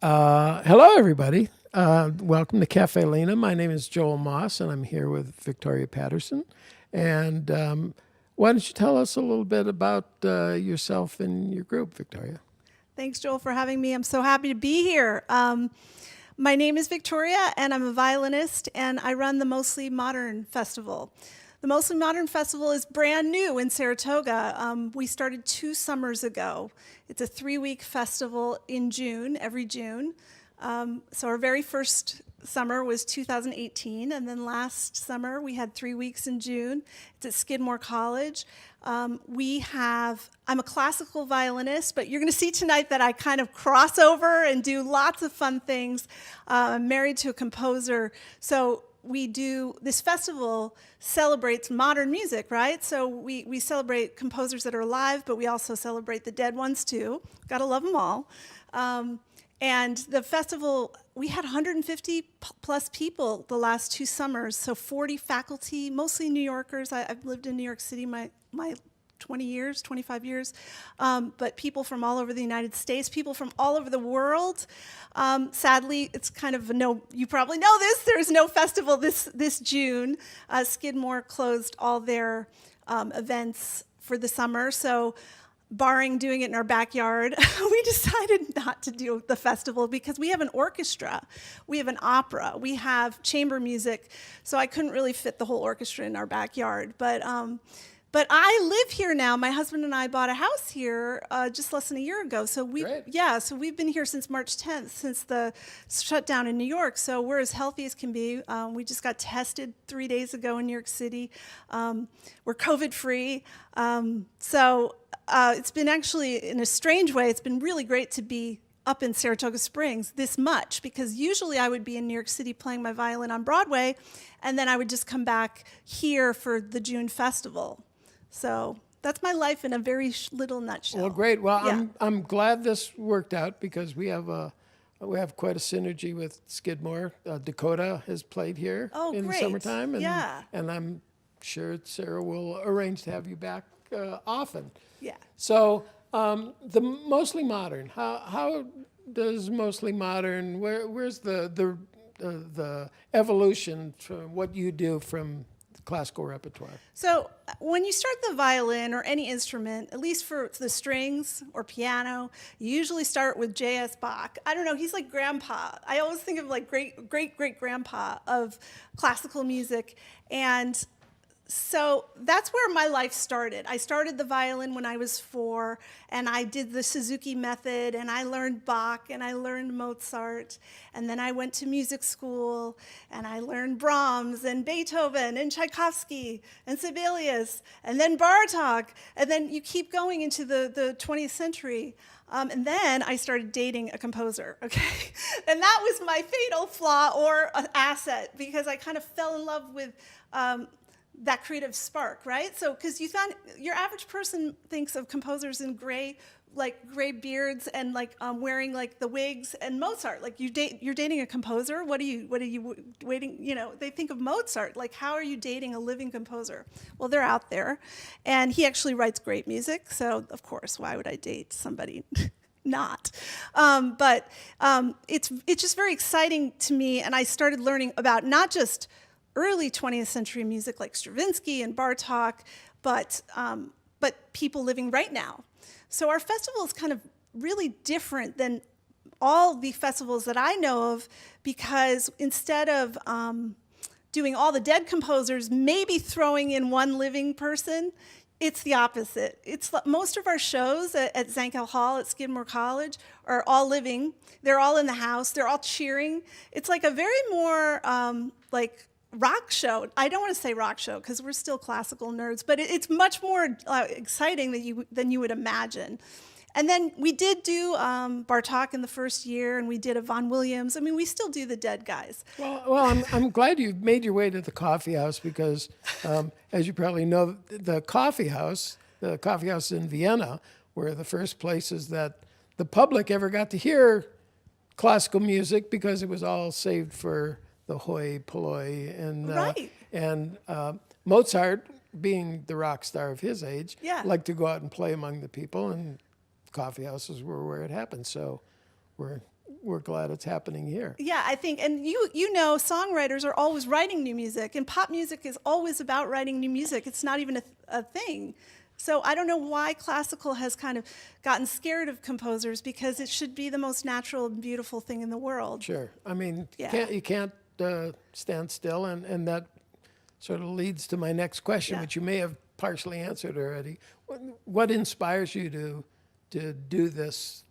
Hello, everybody. Welcome to Caffe Lena. My name is Joel Moss, and I'm here with Victoria Paterson. And why don't you tell us a little bit about yourself and your group, Victoria? Thanks, Joel, for having me. I'm so happy to be here. My name is Victoria, and I'm a violinist, and I run the Mostly Modern Festival. The Mostly Modern Festival is brand new in Saratoga. We started 2 summers ago. It's a 3-week festival in June, every June. So our very first summer was 2018, and then last summer we had 3 weeks in June. It's at Skidmore College. I'm a classical violinist, but you're going to see tonight that I kind of cross over and do lots of fun things. I'm married to a composer, so this festival celebrates modern music, right? So we celebrate composers that are alive, but we also celebrate the dead ones too. Gotta love them all. And the festival, we had 150 plus people the last 2 summers, so 40 faculty, mostly New Yorkers. I've lived in New York City my 25 years, but people from all over the United States, people from all over the world. Sadly, it's kind of you probably know this, there's no festival this June. Skidmore closed all their events for the summer, so barring doing it in our backyard, we decided not to do the festival because we have an orchestra, we have an opera, we have chamber music, so I couldn't really fit the whole orchestra in our backyard. But I live here now. My husband and I bought a house here just less than a year ago. So so we've been here since March 10th, since the shutdown in New York. So we're as healthy as can be. We just got tested 3 days ago in New York City. We're COVID-free. It's been actually, in a strange way, it's been really great to be up in Saratoga Springs this much, because usually I would be in New York City playing my violin on Broadway, and then I would just come back here for the June festival. So that's my life in a very little nutshell. Well, great. Well, Yeah. I'm glad this worked out because we have quite a synergy with Skidmore. Dakota has played here in the great. summertime, and Yeah. and I'm sure Sarah will arrange to have you back often. Yeah. So the Mostly Modern. How does Mostly Modern? Where's the evolution from what you do from classical repertoire? So when you start the violin or any instrument, at least for the strings or piano, you usually start with J.S. Bach. I don't know, he's like grandpa. I always think of like great grandpa of classical music. And so that's where my life started. I started the violin when I was 4, and I did the Suzuki method, and I learned Bach, and I learned Mozart, and then I went to music school, and I learned Brahms, and Beethoven, and Tchaikovsky, and Sibelius, and then Bartok, and then you keep going into the 20th century. And then I started dating a composer, okay? And that was my fatal flaw or an asset, because I kind of fell in love with that creative spark, right? So, because your average person thinks of composers in gray beards and wearing like the wigs, and Mozart. Like you're dating a composer. What are you waiting? They think of Mozart. Like, how are you dating a living composer? Well, they're out there, and he actually writes great music. So, of course, why would I date somebody not? It's just very exciting to me, and I started learning about not just early 20th century music like Stravinsky and Bartok, but people living right now. So our festival is kind of really different than all the festivals that I know of, because instead of doing all the dead composers, maybe throwing in one living person, it's the opposite. Most of our shows at Zankel Hall at Skidmore College are all living. They're all in the house. They're all cheering. It's like a very more rock show. I don't want to say rock show because we're still classical nerds, but it's much more exciting than you would imagine. And then we did do Bartok in the first year, and we did a Vaughan Williams. I mean, we still do the dead guys. Well, I'm glad you made your way to the coffee house because, as you probably know, the coffee house in Vienna, were the first places that the public ever got to hear classical music because it was all saved for the hoi polloi and Mozart, being the rock star of his age, liked to go out and play among the people, and coffee houses were where it happened. So we're we're glad it's happening here. Yeah, I think, and you know, songwriters are always writing new music, and pop music is always about writing new music. It's not even a thing. So I don't know why classical has kind of gotten scared of composers, because it should be the most natural and beautiful thing in the world. Sure. I mean, Yeah. you can't stand still, and that sort of leads to my next question, Yeah. which you may have partially answered already. What inspires you to do this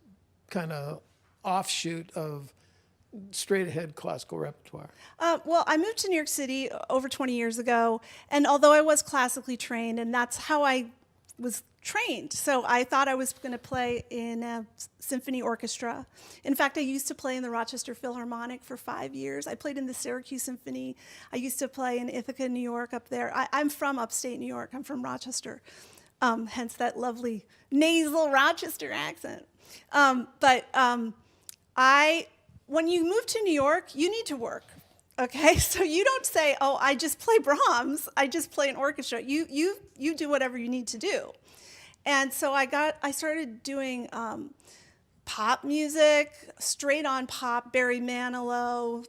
kind of offshoot of straight ahead classical repertoire? Well, I moved to New York City over 20 years ago, and although I was classically trained, and that's how I was trained, so I thought I was going to play in a symphony orchestra. In fact, I used to play in the Rochester Philharmonic for 5 years. I played in the Syracuse Symphony. I used to play in Ithaca, New York, up there. I'm from upstate New York. I'm from Rochester, hence that lovely nasal Rochester accent. When you move to New York, you need to work. Okay, so you don't say, "Oh, I just play Brahms. I just play an orchestra." You do whatever you need to do. And so I started doing pop music, straight on pop, Barry Manilow.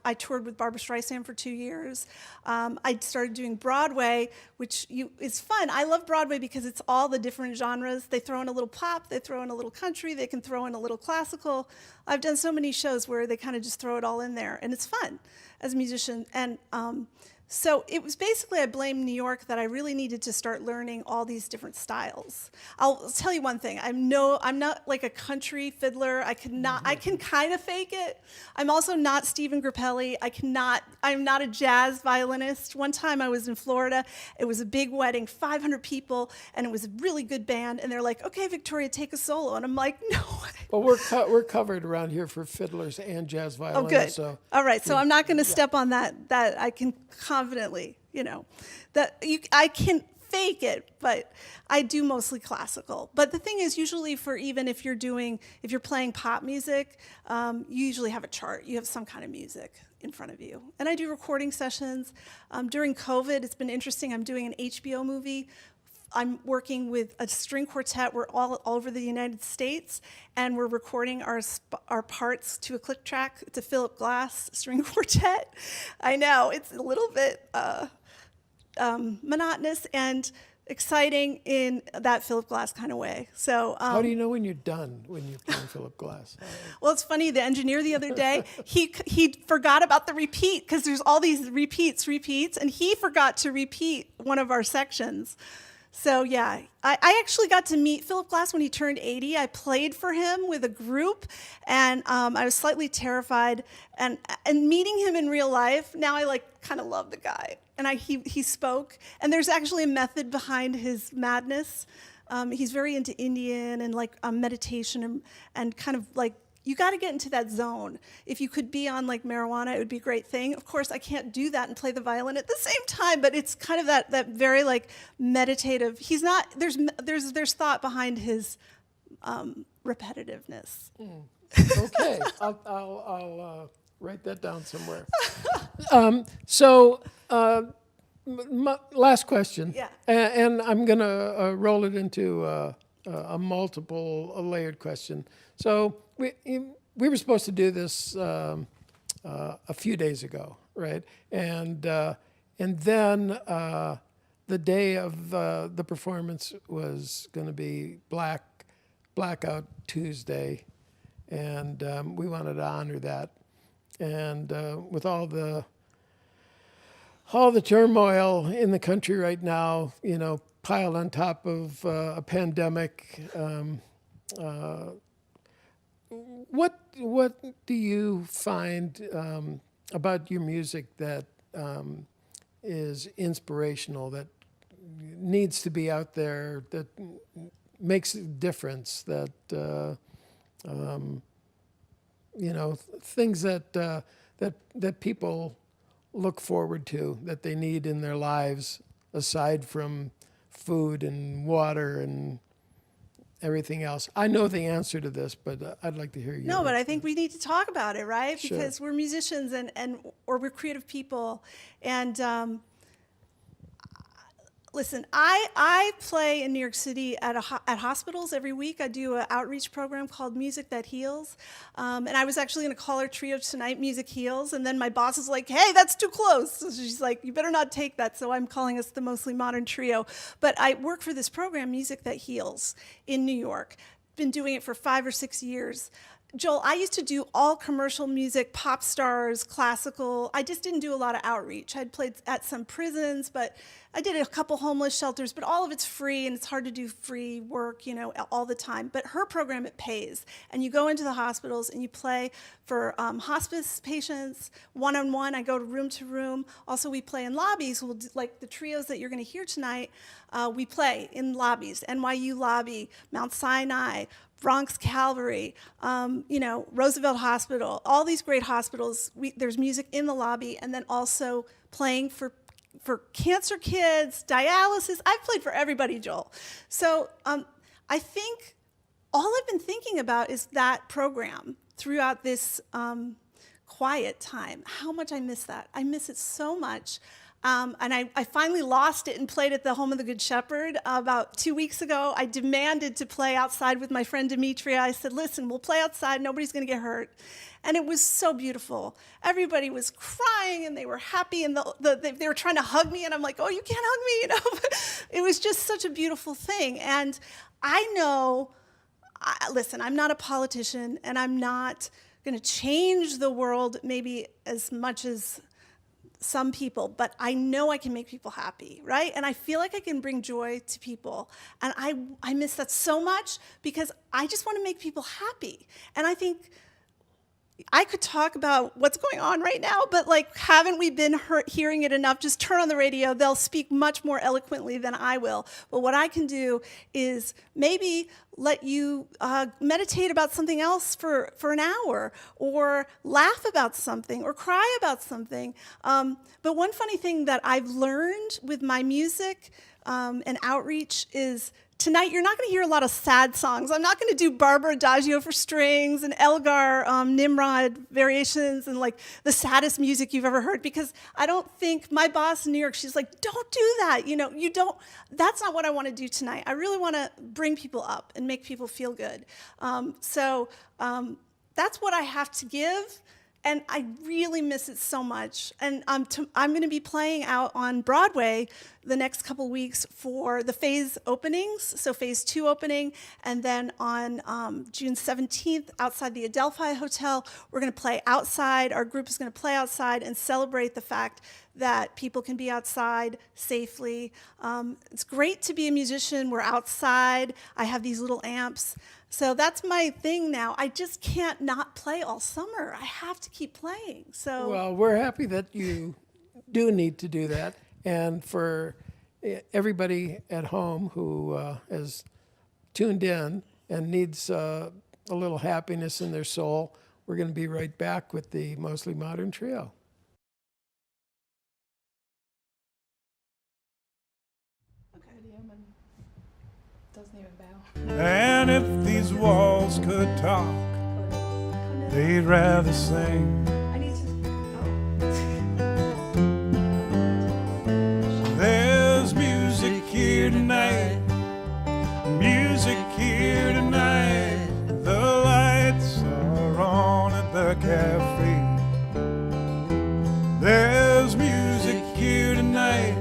I toured with Barbra Streisand for 2 years. I started doing Broadway, which is fun. I love Broadway because it's all the different genres. They throw in a little pop, they throw in a little country, they can throw in a little classical. I've done so many shows where they kind of just throw it all in there, and it's fun as a musician. And so it was basically, I blamed New York that I really needed to start learning all these different styles. I'll tell you one thing. I'm not like a country fiddler. I can kind of fake it. I'm also not Stephen Grappelli. I'm not a jazz violinist. One time I was in Florida. It was a big wedding, 500 people, and it was a really good band. And they're like, "Okay, Victoria, take a solo." And I'm like, "No way." Well, we're covered around here for fiddlers and jazz violinists. Oh, good. So All right, so I'm not going to step on that I can confidently, I can fake it, but I do mostly classical. But the thing is, usually if you're playing pop music, you usually have a chart. You have some kind of music in front of you. And I do recording sessions. During COVID, it's been interesting. I'm doing an HBO movie. I'm working with a string quartet. We're all over the United States, and we're recording our parts to a click track. It's a Philip Glass string quartet. I know, it's a little bit monotonous and exciting in that Philip Glass kind of way. So how do you know when you're done when you're playing Philip Glass? well, it's funny. The engineer the other day, he forgot about the repeat, because there's all these repeats, and he forgot to repeat one of our sections. So yeah, I actually got to meet Philip Glass when he turned 80. I played for him with a group, and I was slightly terrified. And meeting him in real life, now I kind of love the guy. And he spoke, and there's actually a method behind his madness. He's very into Indian and meditation and kind of you got to get into that zone. If you could be on marijuana, it would be a great thing. Of course, I can't do that and play the violin at the same time, but it's kind of that very meditative. He's not. There's thought behind his repetitiveness. Okay, I'll write that down somewhere. Last question. Yeah. And I'm gonna roll it into a multiple layered question. So we were supposed to do this a few days ago, right? And then the day of the performance was going to be Blackout Tuesday, and we wanted to honor that. And with all the turmoil in the country right now, piled on top of a pandemic. What do you find about your music that is inspirational, that needs to be out there, that makes a difference, that things that people look forward to, that they need in their lives, aside from food and water and everything else? I know the answer to this, but I'd like to hear you. No, but I think we need to talk about it, right? Sure. Because we're musicians or we're creative people. And Listen, I play in New York City at hospitals every week. I do an outreach program called Music That Heals. And I was actually going to call our trio tonight Music Heals. And then my boss is like, hey, that's too close. So she's like, you better not take that. So I'm calling us the Mostly Modern Trio. But I work for this program, Music That Heals, in New York. Been doing it for 5 or 6 years. Joel, I used to do all commercial music, pop stars, classical. I just didn't do a lot of outreach. I'd played at some prisons, but I did a couple homeless shelters, but all of it's free, and it's hard to do free work, all the time. But her program, it pays. And you go into the hospitals and you play for hospice patients, one-on-one. I go room to room. Also, we play in lobbies. We'll do, like the trios that you're going to hear tonight, we play in lobbies, NYU lobby, Mount Sinai, Bronx Calvary, Roosevelt Hospital, all these great hospitals. There's music in the lobby, and then also playing for cancer kids, dialysis. I've played for everybody, Joel. So I think all I've been thinking about is that program throughout this quiet time. How much I miss that. I miss it so much. And I finally lost it and played at the Home of the Good Shepherd about 2 weeks ago. I demanded to play outside with my friend Demetria. I said, listen, we'll play outside. Nobody's going to get hurt. And it was so beautiful. Everybody was crying, and they were happy, and they were trying to hug me, and I'm like, oh, you can't hug me, It was just such a beautiful thing. And I know, listen, I'm not a politician, and I'm not going to change the world maybe as much as some people, but I know I can make people happy, right? And I feel like I can bring joy to people. And I miss that so much because I just want to make people happy. And I think I could talk about what's going on right now, but haven't we been hearing it enough? Just turn on the radio. They'll speak much more eloquently than I will. But what I can do is maybe let you meditate about something else for an hour, or laugh about something, or cry about something. But one funny thing that I've learned with my music and outreach is tonight, you're not going to hear a lot of sad songs. I'm not going to do Barbara Adagio for strings and Elgar Nimrod variations and the saddest music you've ever heard, because I don't think my boss in New York, she's like, don't do that. You don't, that's not what I want to do tonight. I really want to bring people up and make people feel good. So that's what I have to give. And I really miss it so much. And I'm going to be playing out on Broadway the next couple weeks for the phase openings, so phase 2 opening. And then on June 17th, outside the Adelphi Hotel, we're going to play outside. Our group is going to play outside and celebrate the fact that people can be outside safely. It's great to be a musician. We're outside. I have these little amps. So that's my thing now. I just can't not play all summer. I have to keep playing. So Well, we're happy that you do need to do that. And for everybody at home who has tuned in and needs a little happiness in their soul, we're going to be right back with the Mostly Modern Trio. doesn't even bow. And if these walls could talk, they'd rather sing. I need to. There's music here tonight, music here tonight. The lights are on at the cafe. There's music here tonight,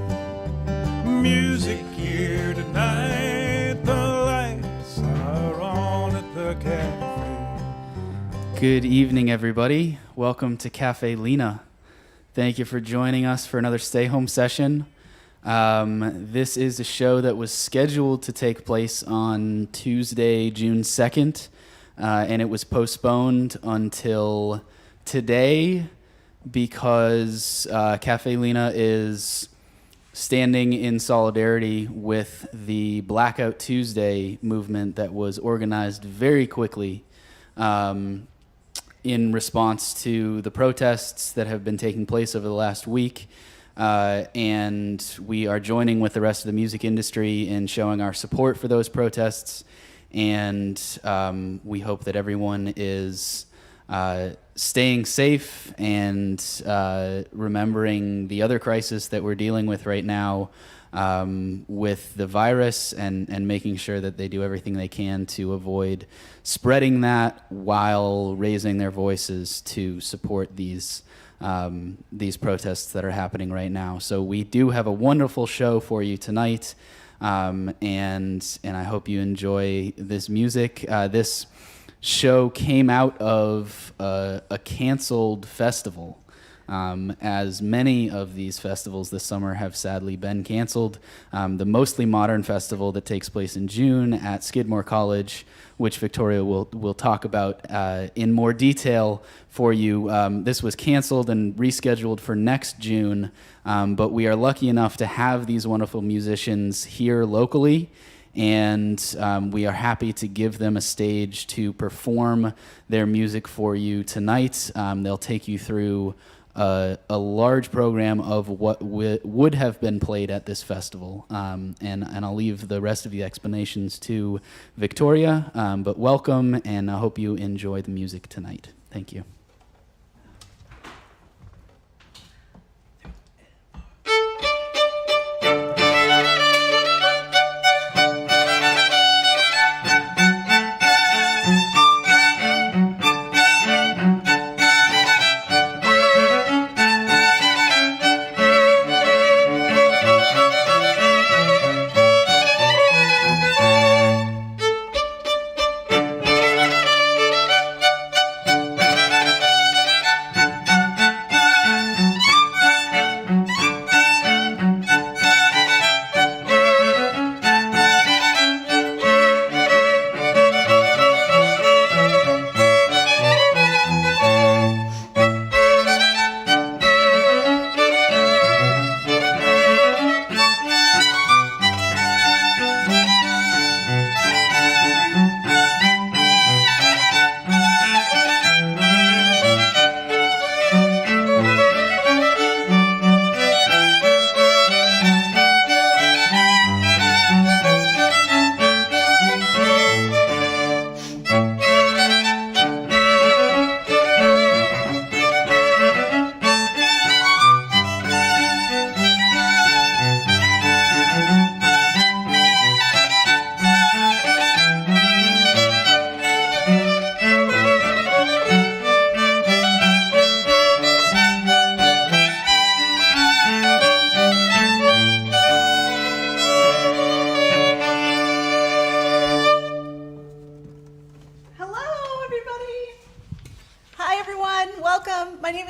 music here tonight. The lights are on at the cafe. Good evening, everybody. Welcome to Caffe Lena. Thank you for joining us for another stay-home session. This is a show that was scheduled to take place on Tuesday, June 2nd, and it was postponed until today because Caffe Lena is standing in solidarity with the Blackout Tuesday movement that was organized very quickly in response to the protests that have been taking place over the last week. And we are joining with the rest of the music industry in showing our support for those protests. And we hope that everyone is staying safe and remembering the other crisis that we're dealing with right now with the virus and making sure that they do everything they can to avoid spreading that while raising their voices to support these protests that are happening right now. So we do have a wonderful show for you tonight, and I hope you enjoy this music. This show came out of a canceled festival. As many of these festivals this summer have sadly been canceled. The Mostly Modern Festival that takes place in June at Skidmore College, which Victoria will talk about in more detail for you. This was canceled and rescheduled for next June, but we are lucky enough to have these wonderful musicians here locally, and we are happy to give them a stage to perform their music for you tonight. They'll take you through a large program of what would have been played at this festival. And I'll leave the rest of the explanations to Victoria, but welcome, and I hope you enjoy the music tonight. Thank you.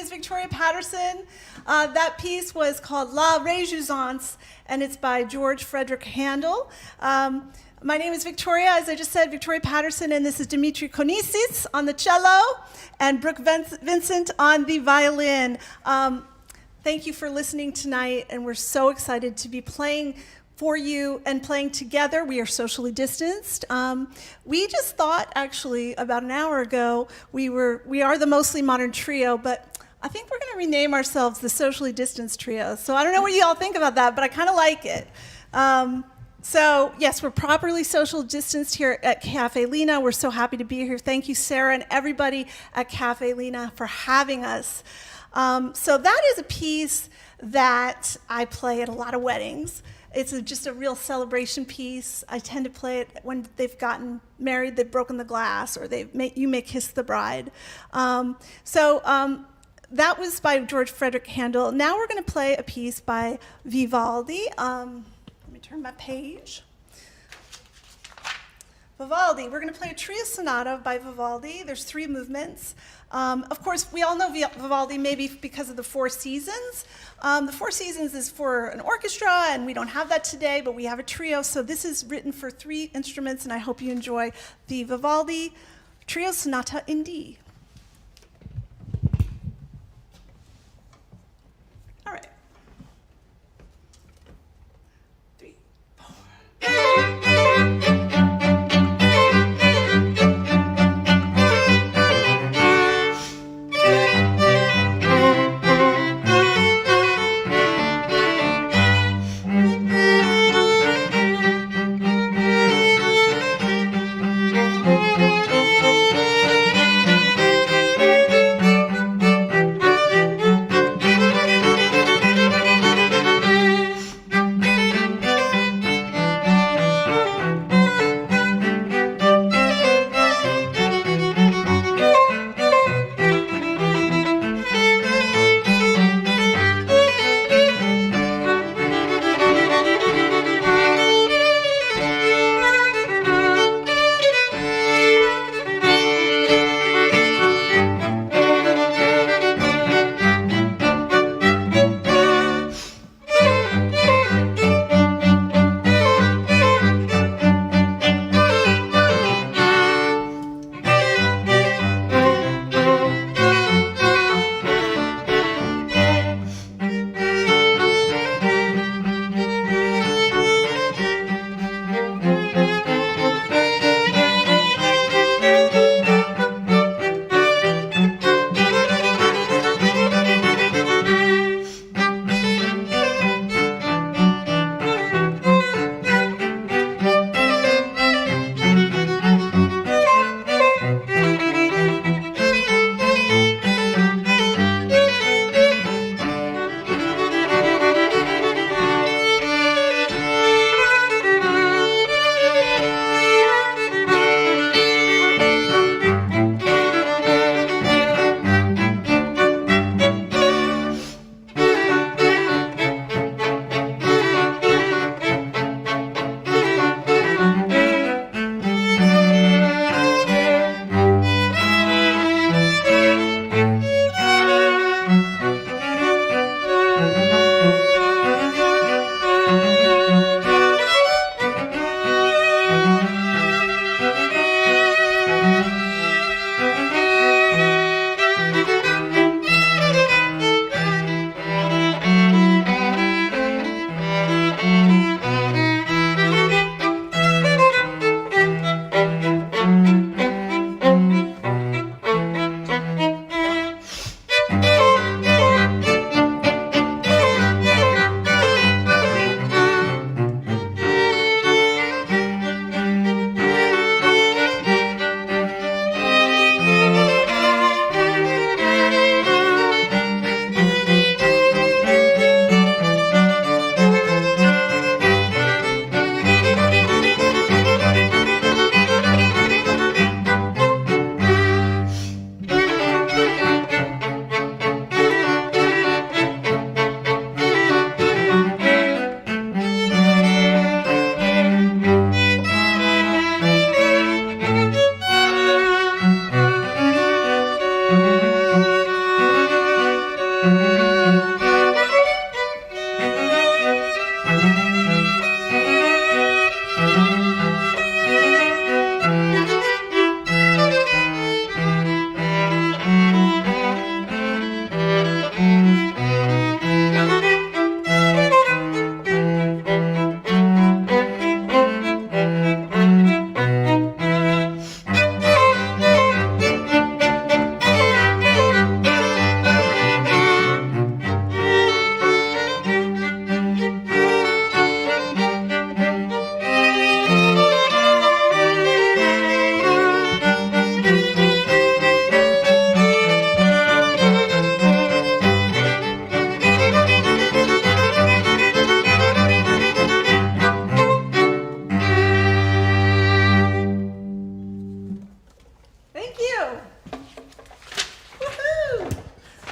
Victoria Paterson. That piece was called La Réjouissance, and it's by George Frederick Handel. My name is Victoria, as I just said, Victoria Paterson, and this is Demetria Koninis on the cello and Brooke Vincent on the violin. Thank you for listening tonight, and we're so excited to be playing for you and playing together. We are socially distanced. We just thought, actually, about an hour ago, we are the Mostly Modern Trio, but I think we're going to rename ourselves the Socially Distanced Trio. So I don't know what you all think about that, but I kind of like it. So yes, we're properly social distanced here at Caffe Lena. We're so happy to be here. Thank you, Sarah, and everybody at Caffe Lena for having us. So that is a piece that I play at a lot of weddings. It's just a real celebration piece. I tend to play it when they've gotten married, they've broken the glass, or you may kiss the bride. That was by George Frederick Handel. Now we're going to play a piece by Vivaldi. Let me turn my page. Vivaldi. We're going to play a trio sonata by Vivaldi. There's 3 movements. Of course, we all know Vivaldi maybe because of the Four Seasons. The Four Seasons is for an orchestra, and we don't have that today, but we have a trio. So this is written for 3 instruments, and I hope you enjoy the Vivaldi Trio Sonata in D. All right. 3, 4.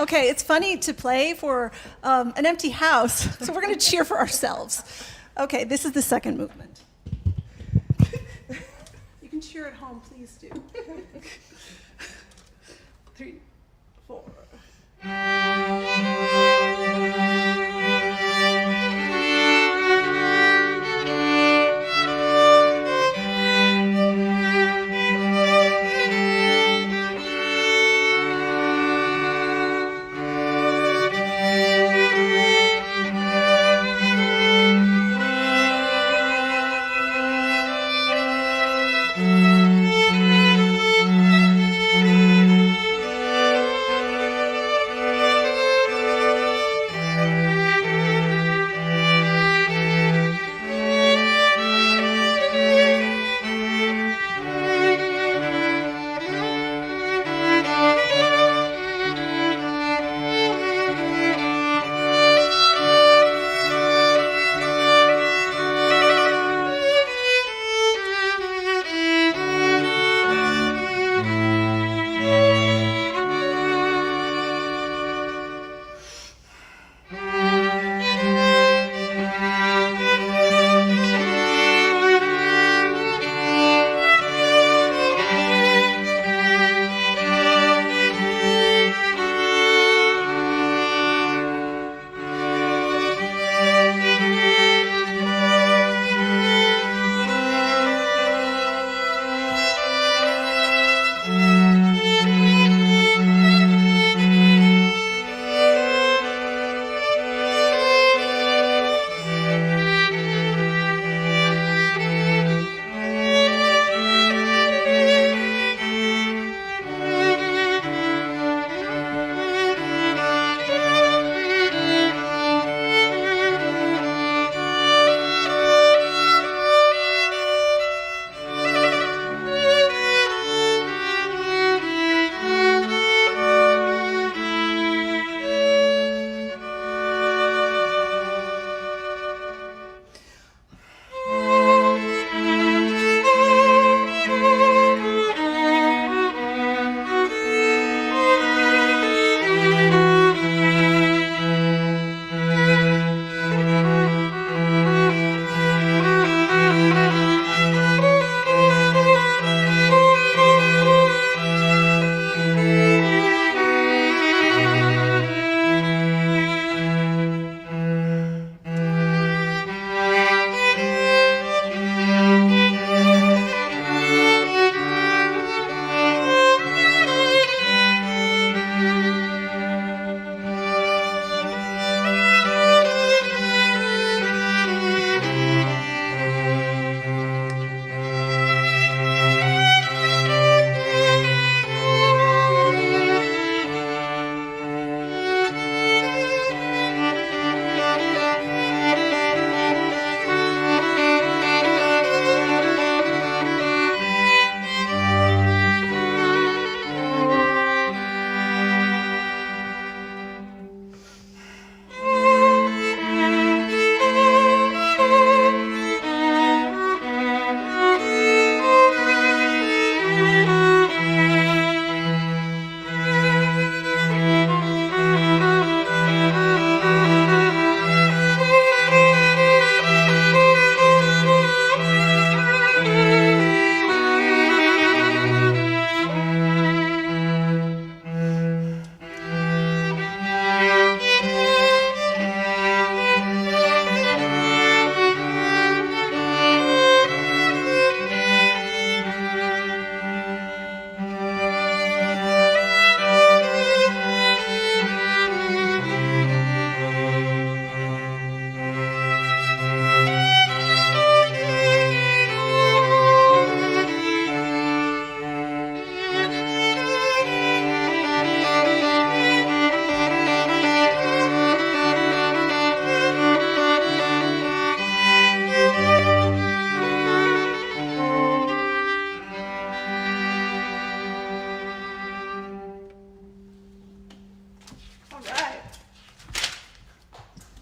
Okay, it's funny to play for an empty house, so we're going to cheer for ourselves. Okay, this is the second movement. You can cheer at home, please do. 3, 4.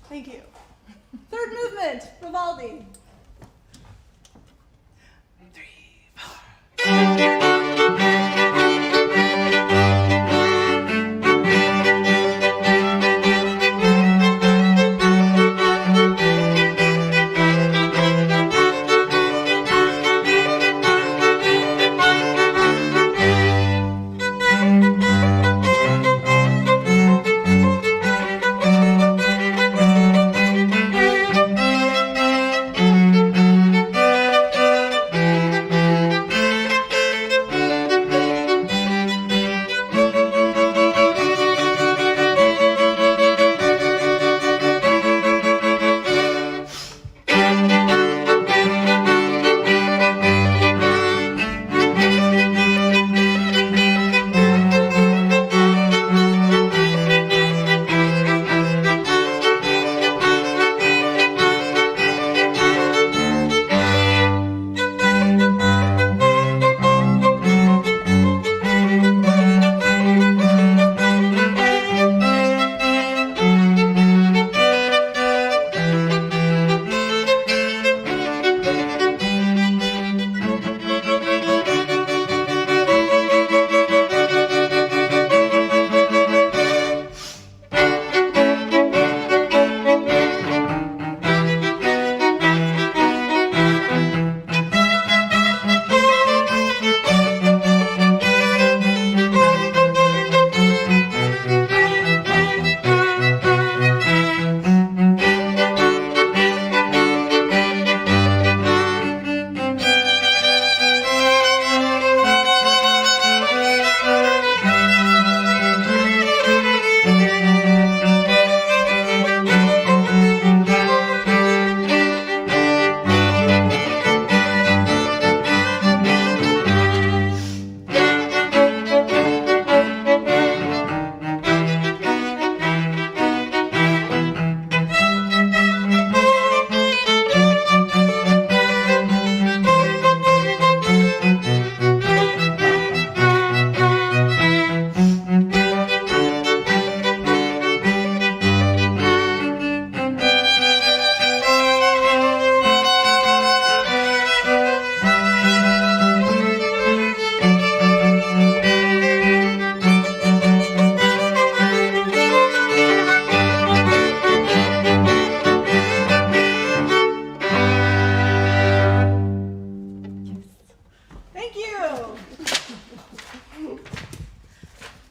Thank you. Third movement, Vivaldi. 3, 4.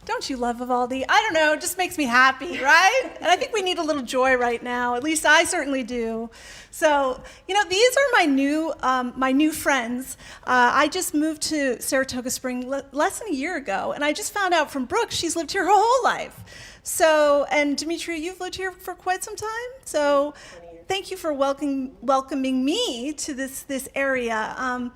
Don't you love Vivaldi? I don't know, it just makes me happy, right? And I think we need a little joy right now. At least I certainly do. So, these are my new friends. I just moved to Saratoga Springs less than a year ago, and I just found out from Brooke she's lived here her whole life. So, and Demetria, you've lived here for quite some time. So, thank you for welcoming me to this area.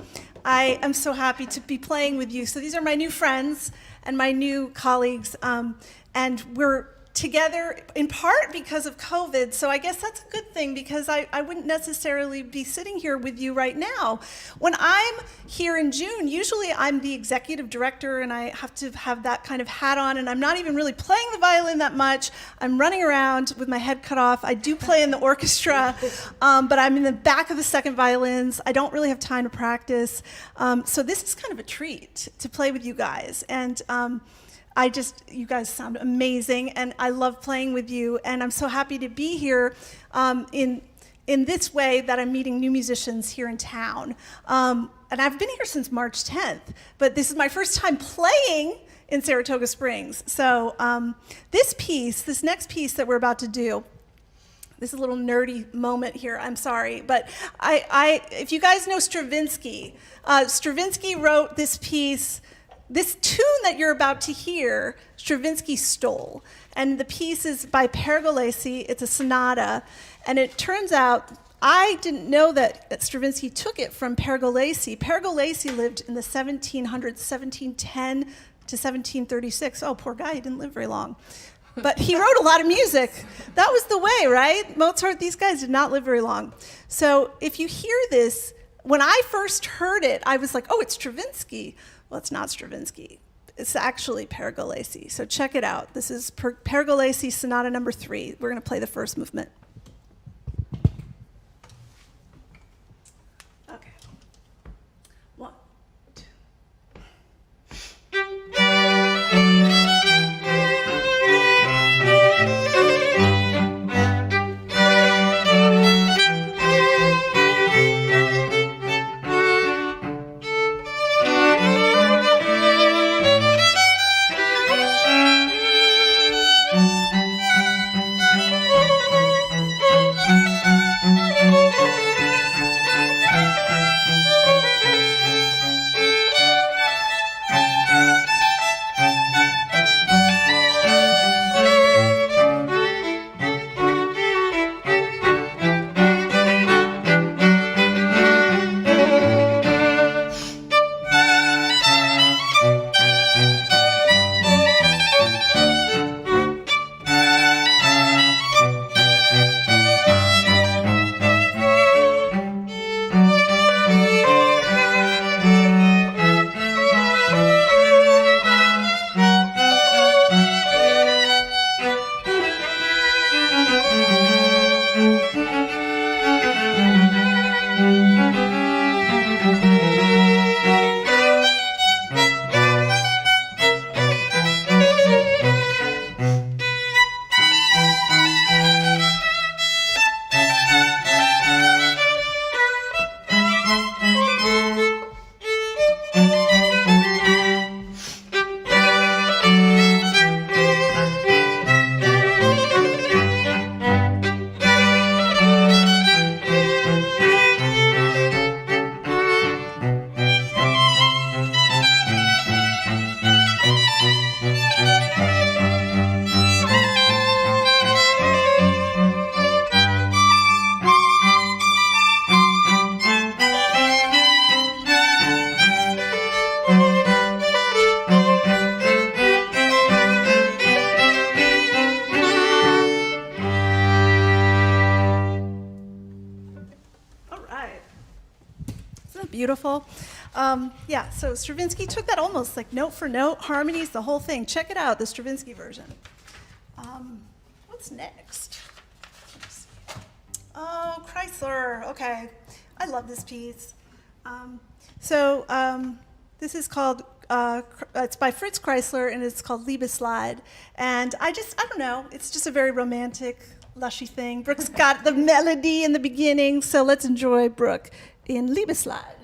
I am so happy to be playing with you. So these are my new friends and my new colleagues, and we're together in part because of COVID, so I guess that's a good thing because I wouldn't necessarily be sitting here with you right now. When I'm here in June, usually I'm the executive director and I have to have that kind of hat on, and I'm not even really playing the violin that much. I'm running around with my head cut off. I do play in the orchestra, but I'm in the back of the second violins. I don't really have time to practice. So this is kind of a treat to play with you guys. And you guys sound amazing, and I love playing with you, and I'm so happy to be here in this way that I'm meeting new musicians here in town. And I've been here since March 10th, but this is my first time playing in Saratoga Springs. So this next piece that we're about to do, this is a little nerdy moment here, I'm sorry, but if you guys know Stravinsky, Stravinsky wrote this piece. This tune that you're about to hear, Stravinsky stole. And the piece is by Pergolesi. It's a sonata. And it turns out, I didn't know that Stravinsky took it from Pergolesi. Pergolesi lived in the 1700s, 1710 to 1736. Oh, poor guy, he didn't live very long. But he wrote a lot of music. That was the way, right? Mozart, these guys did not live very long. So if you hear this, when I first heard it, I was like, oh, it's Stravinsky. Well, it's not Stravinsky. It's actually Pergolesi. So check it out. This is Pergolesi Sonata number 3. We're going to play the first movement. Okay. 1, 2. Beautiful. Yeah, so Stravinsky took that almost like note for note, harmonies, the whole thing. Check it out, the Stravinsky version. What's next? Oh, Chrysler. Okay. I love this piece. This is called, it's by Fritz Kreisler, and it's called Liebeslied. And I don't know, it's just a very romantic, lushy thing. Brooke's got the melody in the beginning, so let's enjoy Brooke in Liebeslied.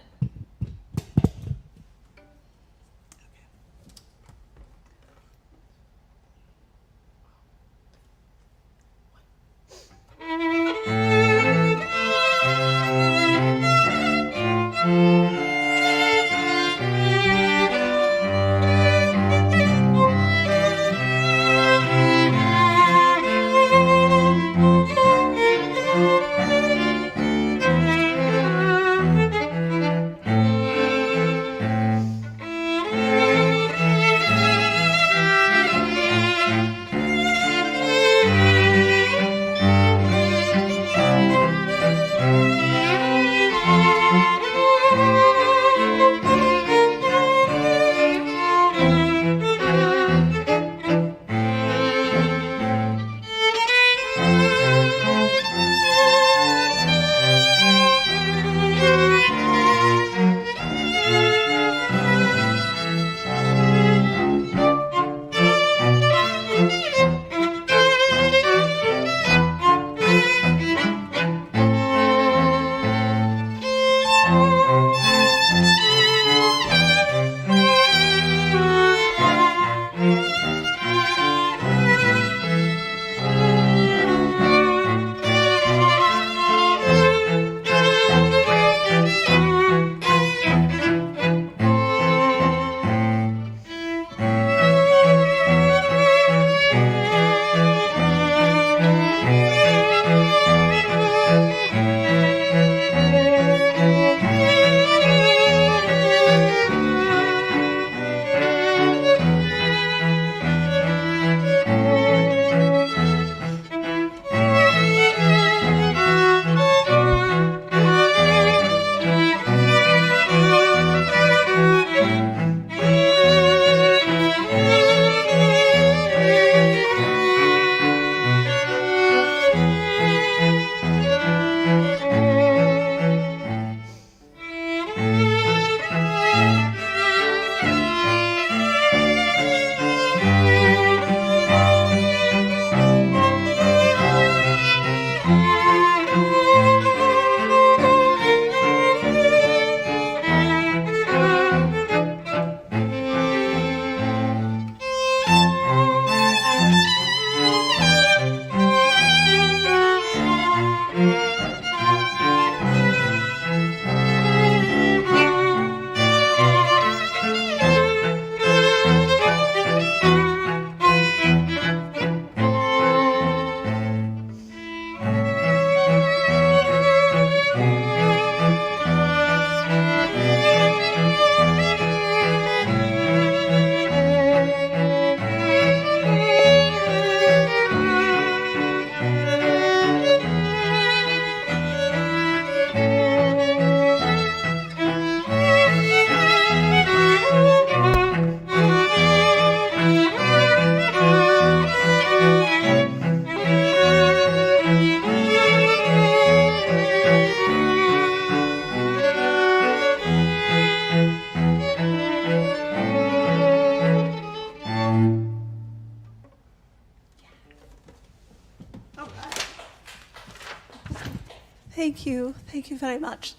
Thank you. Thank you very much.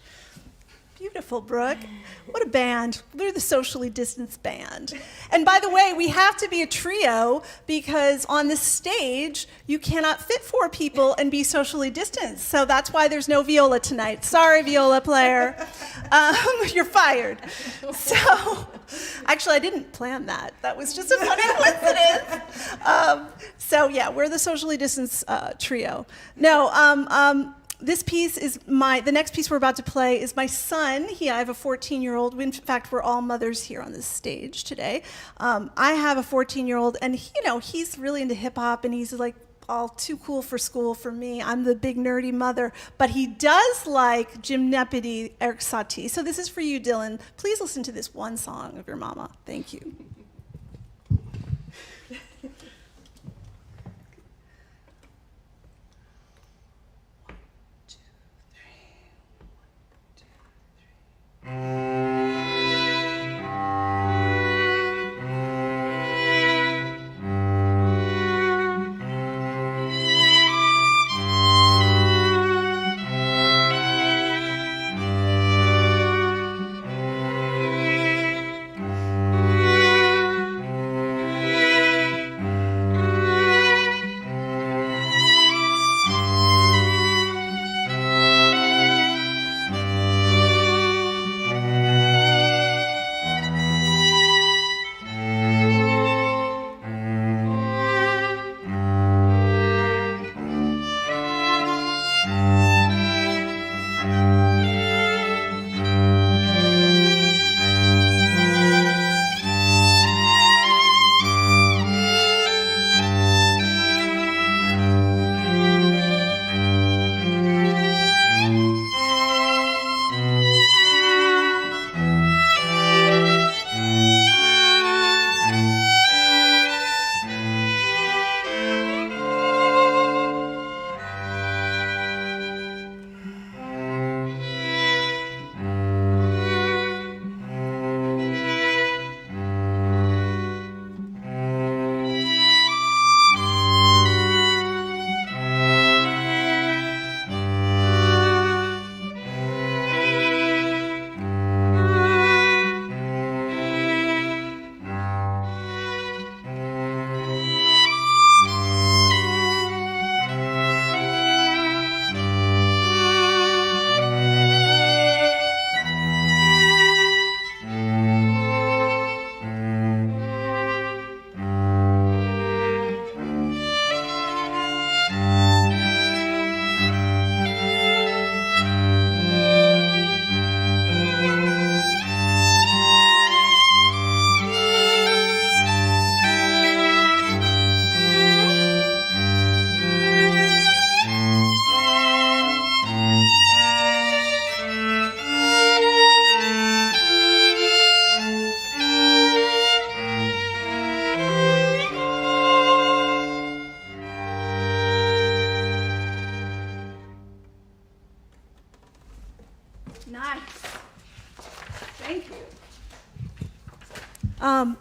Beautiful, Brooke. What a band. We're the socially distanced band. And by the way, we have to be a trio because on this stage, you cannot fit 4 people and be socially distanced. So that's why there's no viola tonight. Sorry, viola player. You're fired. So, actually, I didn't plan that. That was just a funny coincidence. So yeah, we're the socially distanced trio. No, this piece is the next piece we're about to play is my son. I have a 14-year-old. In fact, we're all mothers here on this stage today. I have a 14-year-old, and he's really into hip hop, and he's like all too cool for school for me. I'm the big nerdy mother, but he does like Jim Nepedy, Eric Satie. So this is for you, Dylan. Please listen to this one song of your mama. Thank you.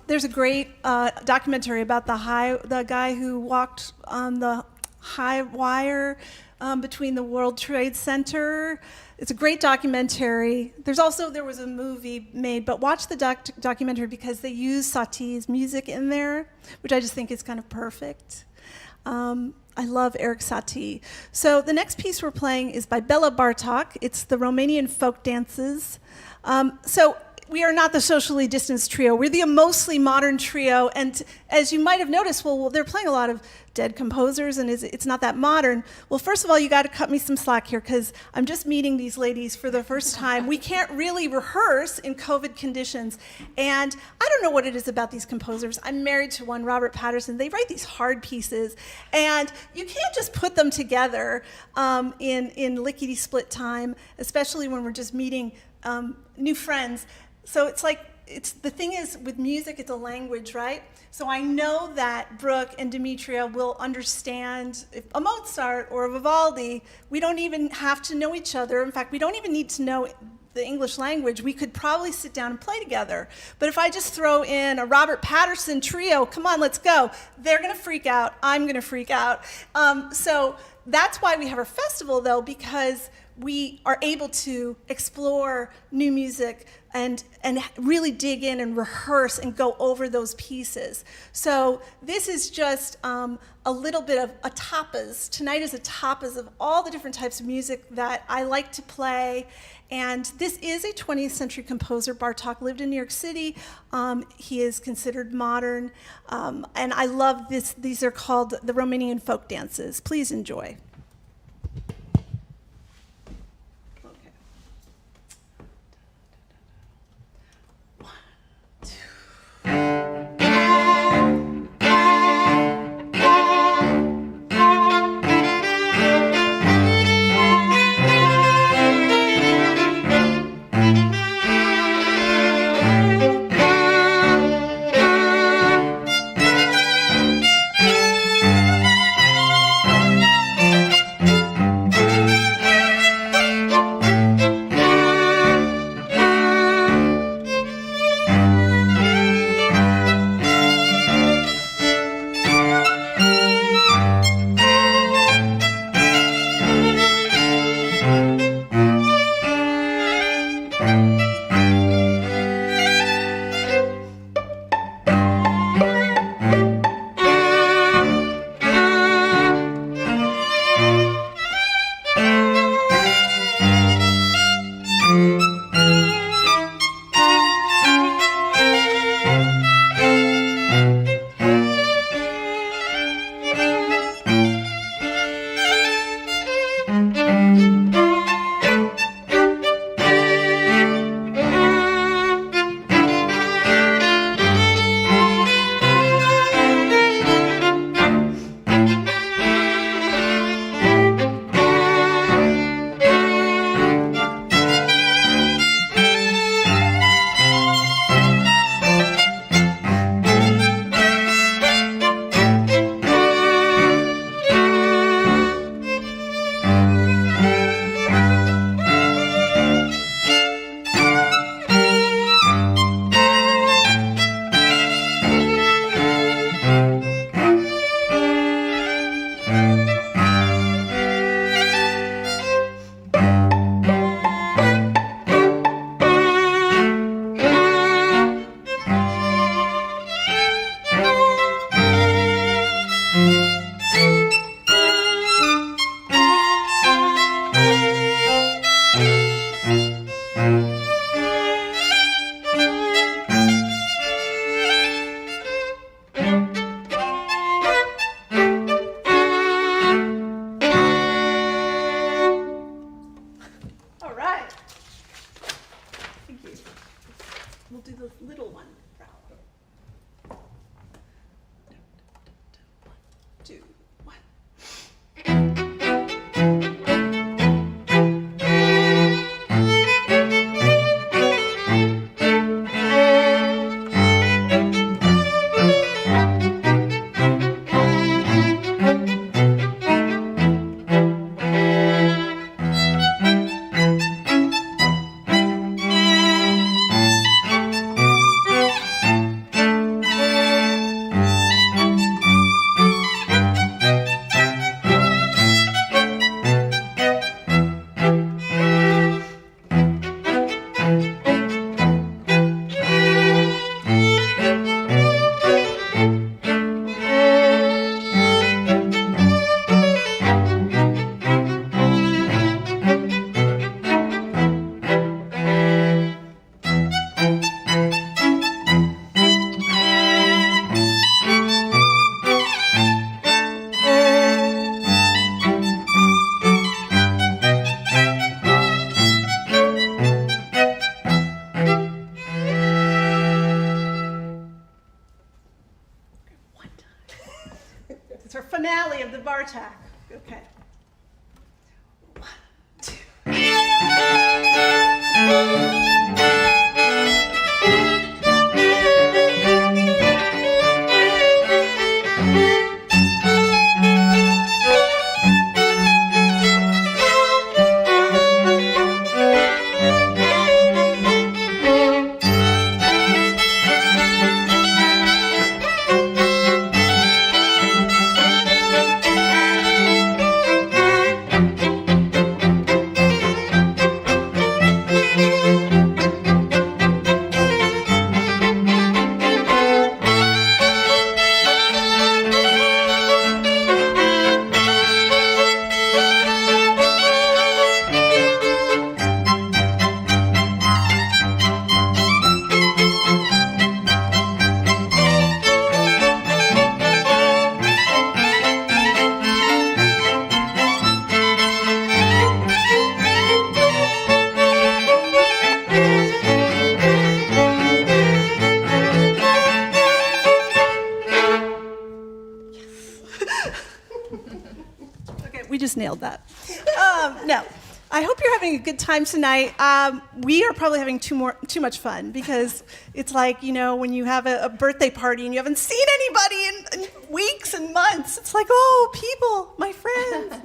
There's a great documentary about the guy who walked on the high wire between the World Trade Center. It's a great documentary. There was a movie made, but watch the documentary because they use Satie's music in there, which I just think is kind of perfect. I love Eric Satie. So the next piece we're playing is by Bela Bartok. It's the Romanian folk dances. So we are not the socially distanced trio. We're the mostly modern trio. And as you might have noticed, well, they're playing a lot of dead composers, and it's not that modern. Well, first of all, you got to cut me some slack here, because I'm just meeting these ladies for the first time. We can't really rehearse in COVID conditions. And I don't know what it is about these composers. I'm married to one, Robert Paterson. They write these hard pieces, and you can't just put them together in lickety-split time, especially when we're just meeting new friends. So it's like, the thing is, with music, it's a language, right? So I know that Brooke and Demetria will understand if a Mozart or a Vivaldi. We don't even have to know each other. In fact, we don't even need to know the English language. We could probably sit down and play together. But if I just throw in a Robert Patterson trio, come on, let's go, they're gonna freak out, I'm gonna freak out. So that's why we have our festival, though, because we are able to explore new music and really dig in and rehearse and go over those pieces. So this is just a little bit of a tapas. Tonight is a tapas of all the different types of music that I like to play. And this is a 20th century composer. Bartók lived in New York City. He is considered modern. And I love this. These are called the Romanian folk dances. Please enjoy. It's our finale of the Bartók. Okay. One, two. just nailed that. No. I hope you're having a good time tonight. We are probably having too much fun because it's like, when you have a birthday party and you haven't seen anybody in weeks and months. It's like, oh, people, my friends.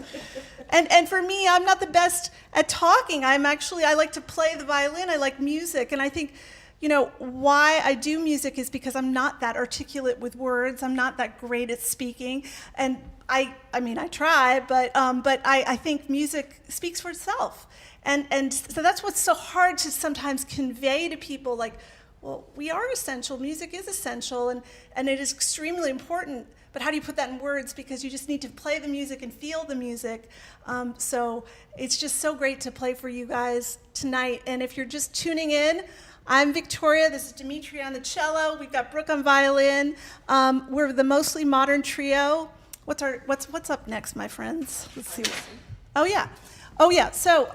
And for me, I'm not the best at talking. I like to play the violin. I like music. And I think, why I do music is because I'm not that articulate with words. I'm not that great at speaking. And I try, but I think music speaks for itself. And so that's what's so hard to sometimes convey to people, like, well, we are essential. Music is essential, and it is extremely important. But how do you put that in words? Because you just need to play the music and feel the music. So it's just so great to play for you guys tonight. And if you're just tuning in, I'm Victoria. This is Demetria on the cello. We've got Brooke on violin. We're the Mostly Modern Trio. What's up next, my friends? Let's see. Oh yeah. So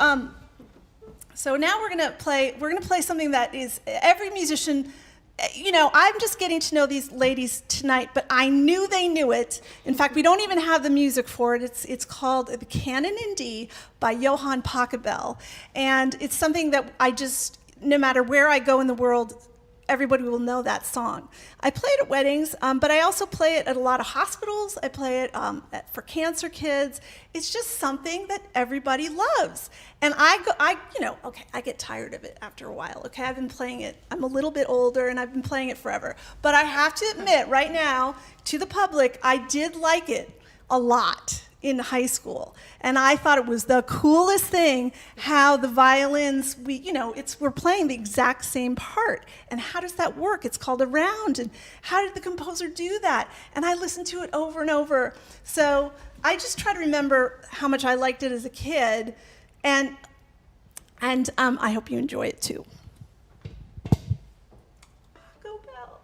now we're gonna play something that is every musician. I'm just getting to know these ladies tonight, but I knew they knew it. In fact, we don't even have the music for it. It's called The Canon in D by Johann Pachelbel, and it's something that no matter where I go in the world, everybody will know that song. I play it at weddings, but I also play it at a lot of hospitals. I play it for cancer kids. It's just something that everybody loves. And I get tired of it after a while, okay? I've been playing it. I'm a little bit older, and I've been playing it forever. But I have to admit right now, to the public, I did like it a lot in high school. And I thought it was the coolest thing how the violins, we're playing the exact same part. And how does that work? It's called a round. And how did the composer do that? And I listened to it over and over. So I just try to remember how much I liked it as a kid. And I hope you enjoy it too. Go Bell.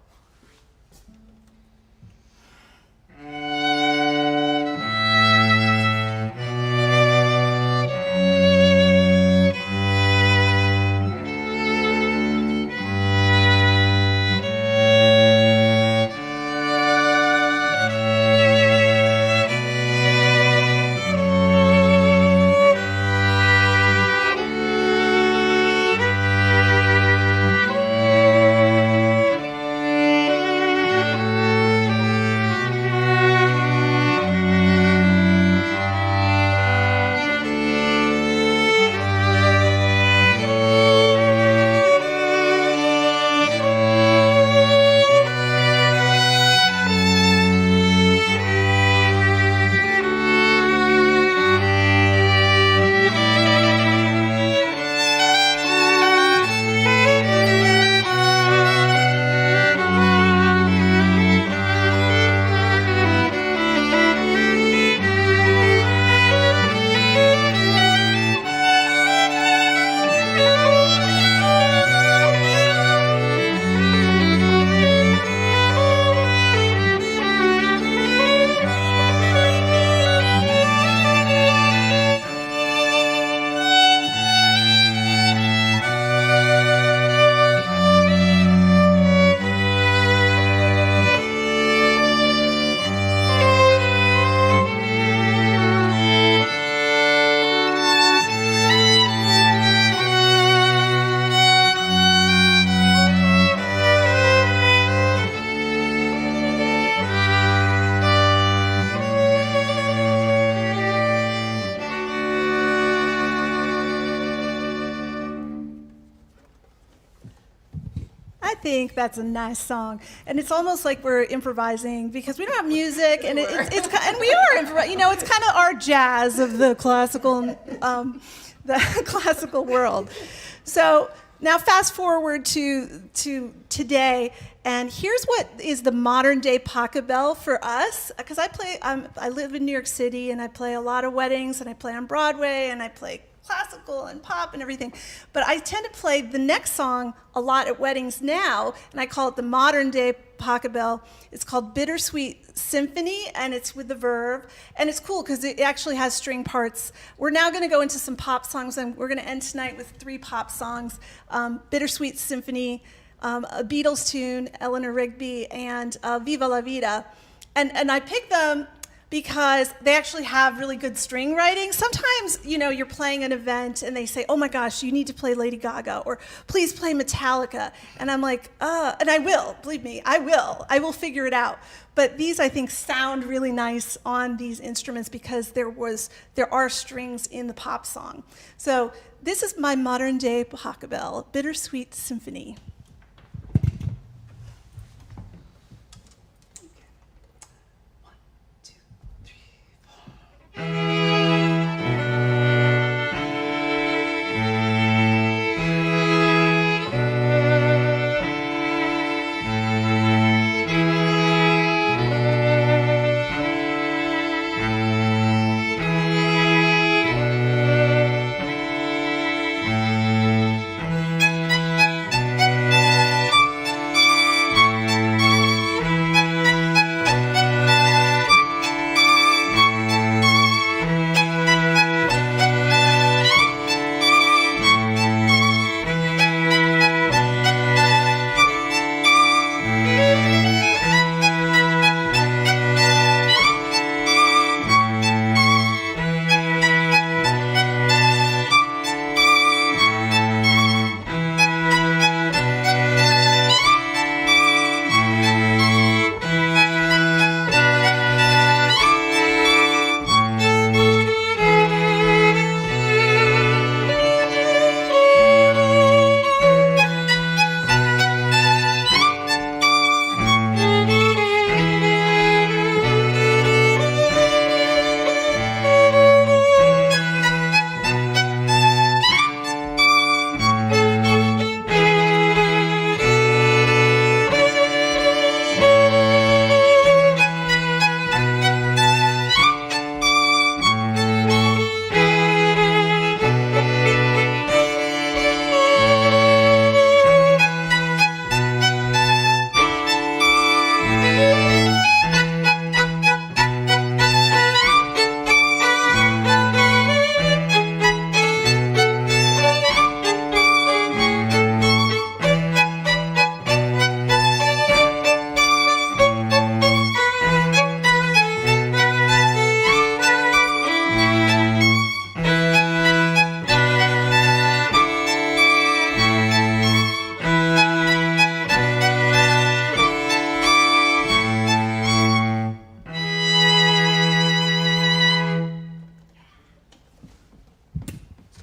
I think that's a nice song, and it's almost like we're improvising because we don't have music, and we are improvising. It's kind of our jazz of the classical world. So now fast forward to today, and here's what is the modern day Pachelbel for us. Because I live in New York City, and I play a lot of weddings, and I play on Broadway, and I play classical and pop and everything. But I tend to play the next song a lot at weddings now, and I call it the modern day Pachelbel. It's called Bittersweet Symphony, and it's with the verve. And it's cool because it actually has string parts. We're now going to go into some pop songs, and we're going to end tonight with 3 pop songs. Bittersweet Symphony, a Beatles tune, Eleanor Rigby, and Viva la Vida. And I picked them because they actually have really good string writing. Sometimes, you're playing an event and they say, oh my gosh, you need to play Lady Gaga, or please play Metallica. And I'm like, and I will, believe me, I will figure it out. But these, I think, sound really nice on these instruments because there are strings in the pop song. So this is my modern day Pachelbel, Bittersweet Symphony.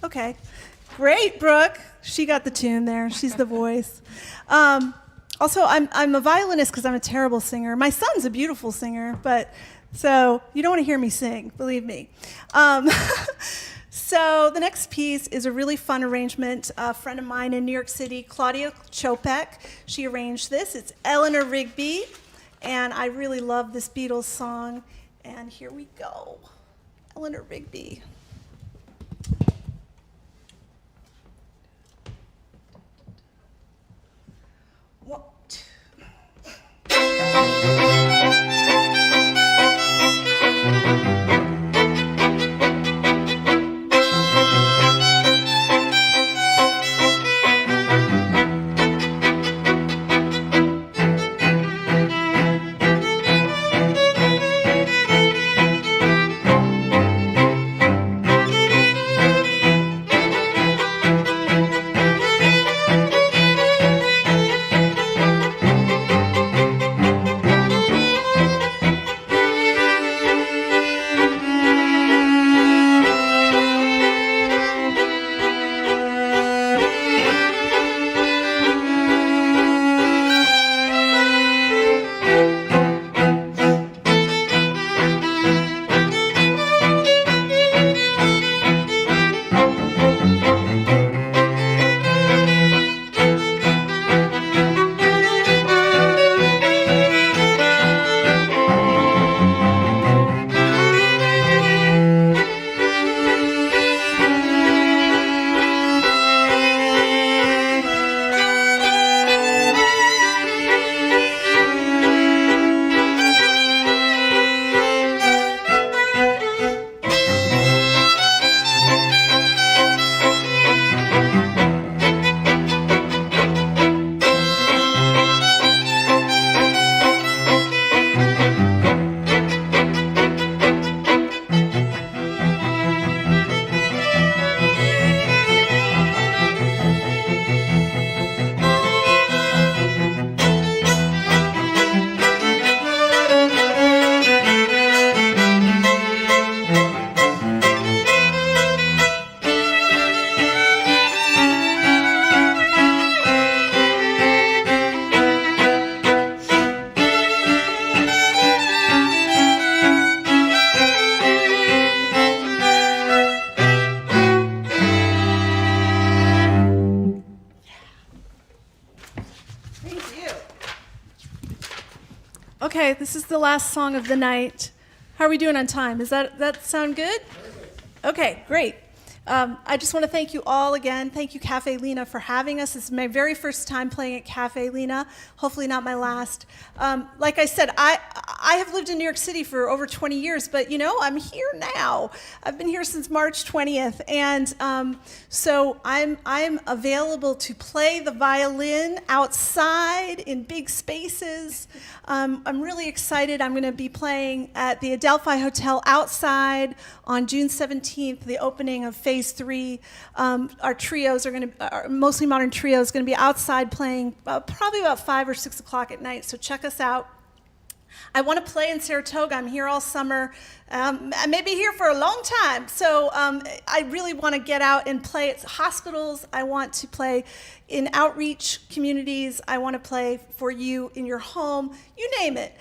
Okay, great, Brooke. She got the tune there. She's the voice. Also, I'm a violinist because I'm a terrible singer. My son's a beautiful singer, but so you don't want to hear me sing, believe me. So the next piece is a really fun arrangement. A friend of mine in New York City, Claudia Chopek, she arranged this. It's Eleanor Rigby, and I really love this Beatles song. And here we go, Eleanor Rigby. One, two. this is the last song of the night. How are we doing on time? Does that sound good? Okay, great. I just want to thank you all again. Thank you, Caffe Lena, for having us. This is my very first time playing at Caffe Lena, hopefully not my last. Like I said, I have lived in New York City for over 20 years, but I'm here now. I've been here since March 20th, and so I'm available to play the violin outside in big spaces. I'm really excited. I'm going to be playing at the Adelphi Hotel outside on June 17th, the opening of Phase 3. Our mostly modern trio is going to be outside playing probably about 5 or 6 o'clock at night, so check us out. I want to play in Saratoga. I'm here all summer. I may be here for a long time, so I really want to get out and play at hospitals. I want to play in outreach communities. I want to play for you in your home, you name it,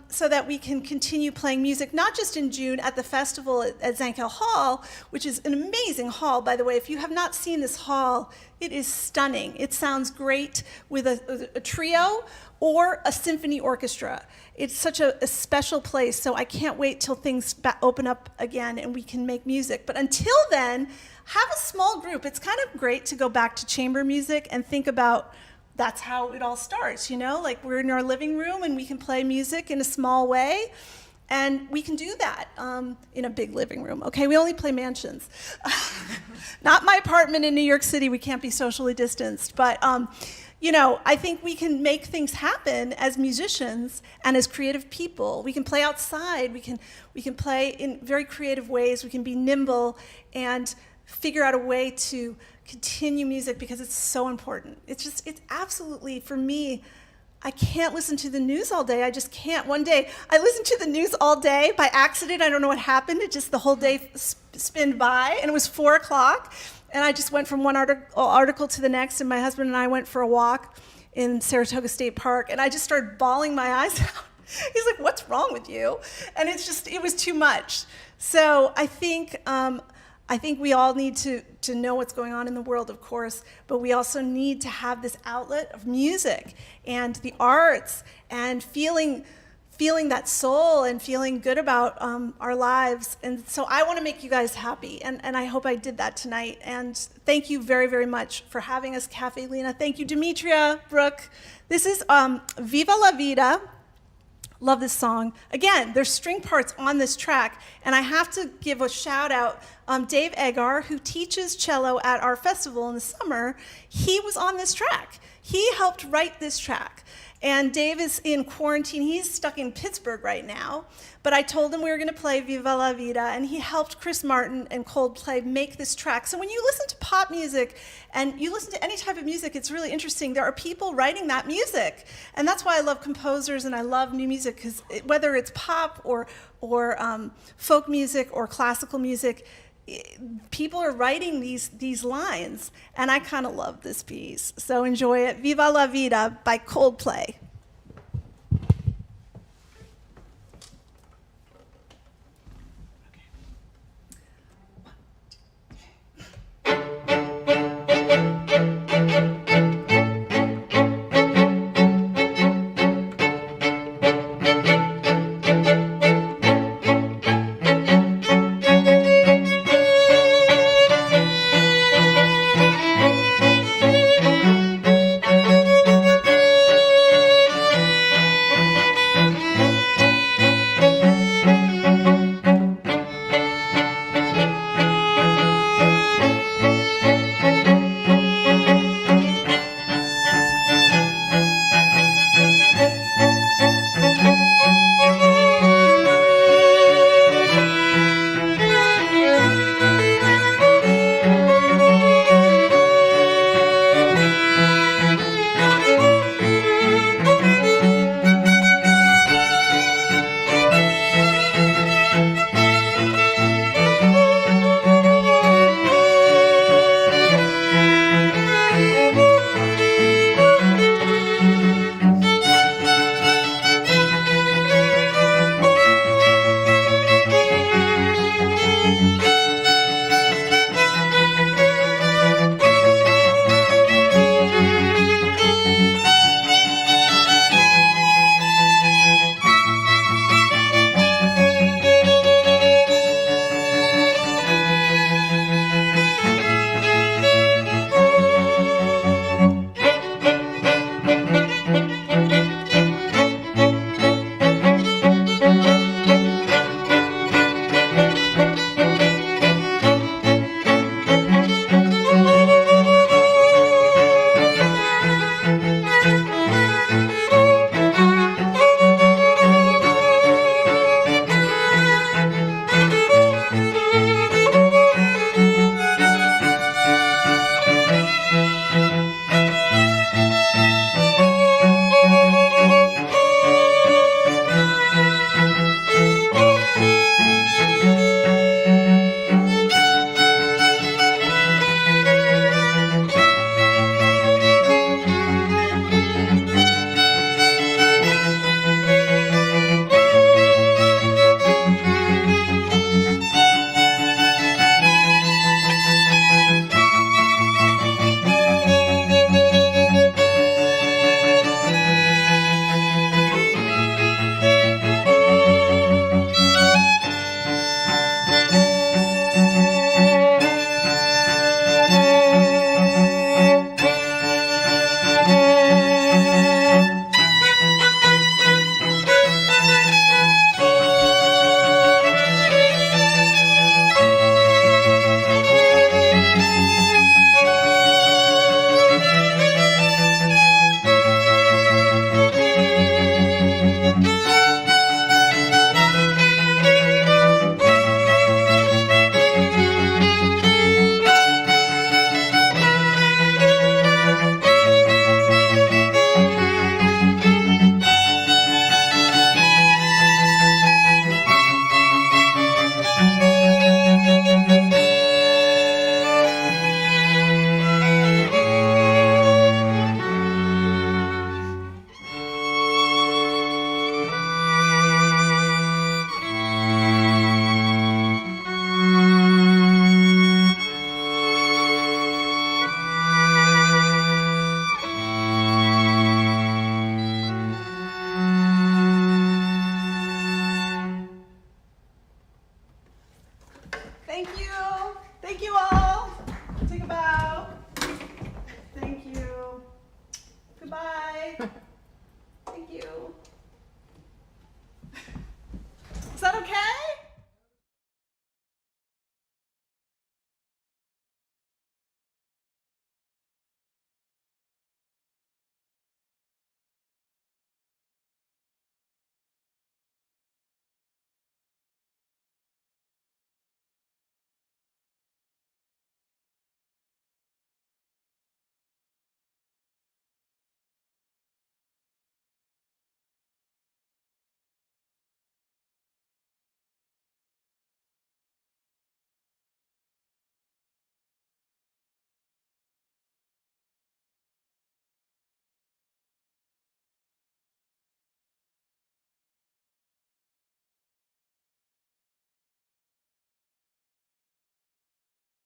so that we can continue playing music, not just in June at the festival at Zankel Hall, which is an amazing hall, by the way. If you have not seen this hall, it is stunning. It sounds great with a trio or a symphony orchestra. It's such a special place, so I can't wait till things open up again and we can make music. But until then, have a small group. It's kind of great to go back to chamber music and think about that's how it all starts, like we're in our living room and we can play music in a small way. And we can do that in a big living room. Okay, we only play mansions. Not my apartment in New York City. We can't be socially distanced. But, I think we can make things happen as musicians and as creative people. We can play outside. We can play in very creative ways. We can be nimble and figure out a way to continue music because it's so important. It's absolutely, for me, I can't listen to the news all day. I just can't. One day, I listened to the news all day by accident. I don't know what happened. It just, the whole day spinned by, and it was 4 o'clock. And I just went from one article to the next, and my husband and I went for a walk in Saratoga State Park, and I just started bawling my eyes out. He's like, "What's wrong with you?" And it was too much. So I think we all need to know what's going on in the world, of course, but we also need to have this outlet of music and the arts and feeling that soul and feeling good about our lives. And so I want to make you guys happy, and I hope I did that tonight. And thank you very, very much for having us, Caffe Lena. Thank you, Demetria, Brooke. This is Viva la Vida. Love this song. Again, there's string parts on this track, and I have to give a shout out. Dave Egar, who teaches cello at our festival in the summer, he was on this track. He helped write this track. And Dave is in quarantine. He's stuck in Pittsburgh right now. But I told him we were going to play Viva la Vida, and he helped Chris Martin and Coldplay make this track. So when you listen to pop music and you listen to any type of music, it's really interesting. There are people writing that music. And that's why I love composers and I love new music, because whether it's pop or folk music or classical music, people are writing these lines, and I kind of love this piece. So enjoy it. Viva la Vida by Coldplay. Thank you. Thank you all. Take a bow. Thank you. Goodbye. Thank you.